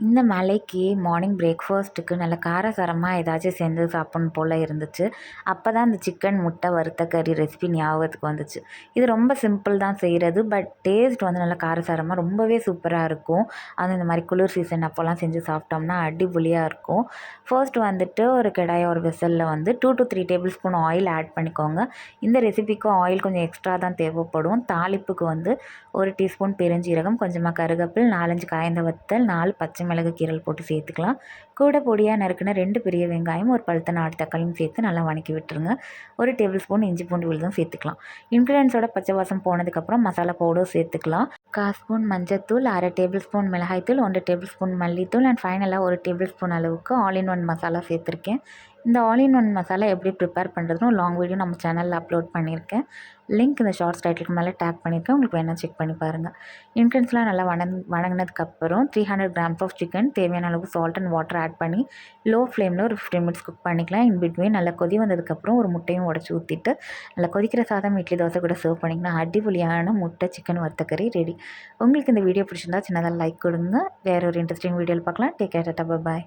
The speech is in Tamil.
இந்த மழைக்கு மார்னிங் பிரேக்ஃபாஸ்ட்டுக்கு நல்ல காரசாரமாக ஏதாச்சும் செஞ்சு சாப்பிட்ணும் போல் இருந்துச்சு. அப்போ தான் இந்த சிக்கன் முட்டை வறுத்த கறி ரெசிபி ஞாபகத்துக்கு வந்துச்சு. இது ரொம்ப சிம்பிள் தான் செய்கிறது. பட் டேஸ்ட் வந்து நல்லா காரசாரமாக ரொம்பவே சூப்பராக இருக்கும். அது இந்த மாதிரி குளிர் சீசன் அப்போல்லாம் செஞ்சு சாப்பிட்டோம்னா அடிபொலியாக இருக்கும். ஃபர்ஸ்ட் வந்துட்டு ஒரு கடாய் ஒரு வெசலில் வந்து 2 to 3 tablespoon oil add பண்ணிக்கோங்க. இந்த ரெசிபிக்கு ஆயில் கொஞ்சம் எக்ஸ்ட்ரா தான் தேவைப்படும். தாளிப்புக்கு வந்து 1 டீஸ்பூன் பெருஞ்சீரகம், கொஞ்சமாக கருவேப்பில், 4-5 காய்ந்த வத்தல், 4 பச்சை மிளகு கீரல் போட்டு சேர்த்துக்கலாம். கூட பொடியாக நறுக்கின 2 பெரிய வெங்காயம், ஒரு பழுத்த நாட்டு தக்காளியும் சேர்த்து நல்லா வணக்கி விட்டுருங்க. 1 டேபிள் ஸ்பூன் இஞ்சி பூண்டு விழுதும் சேர்த்துக்கலாம். இன்க்ரீடியன்ஸோட பச்சை வாசம் போனதுக்கப்புறம் மசாலா பவுடர் சேர்த்துக்கலாம். 1/4 ஸ்பூன் மஞ்சத்தூள், 1/2 டேபிள் ஸ்பூன் மிளகாய்த்தூள், 1 டேபிள் ஸ்பூன் மல்லித்தூள் அண்ட் ஃபைனலாக 1 டேபிள் ஸ்பூன் அளவுக்கு ஆல் இன் ஒன் மசாலா சேர்த்துருக்கேன். இந்த ஆல் இன் ஒன் மசாலா எப்படி ப்ரிப்பேர் பண்ணுறதுன்னு லாங் வீடியோ நம்ம சேனலில் அப்லோட் பண்ணியிருக்கேன். லிங்க் இந்த ஷார்ட்ஸ் டைட்டிலுக்கு மேலே டேக் பண்ணியிருக்கேன். உங்களுக்கு வேணால் செக் பண்ணி பாருங்கள். இன்க்ரீடியன்ஸ்லாம் நல்லா வணங்கினதுக்கப்புறம் 300 கிராம்ஸ் ஆஃப் சிக்கன், தேவையான அளவு சால்ட் அண்ட் வாட்டர் ஆட் பண்ணி லோ ஃப்ளேமில் ஒரு 15 மினிட்ஸ் குக் பண்ணிக்கலாம். இன் பிட்வீன் நல்லா கொதி வந்ததுக்கப்புறம் ஒரு முட்டையும் உடச்சி ஊற்றிட்டு நல்லா கொதிக்கிற சாதம் இட்லி தோசை கூட சர்வ் பண்ணிங்கன்னா அடிப்பொலியான முட்டை சிக்கன் வறுத்த கறி ரெடி. உங்களுக்கு இந்த வீடியோ பிடிச்சிருந்தா சின்னதாக லைக் கொடுங்க. வேறு ஒரு இன்ட்ரெஸ்டிங் வீடியோவில் பார்க்கலாம். டேக் கேர், டாடா, பாய்.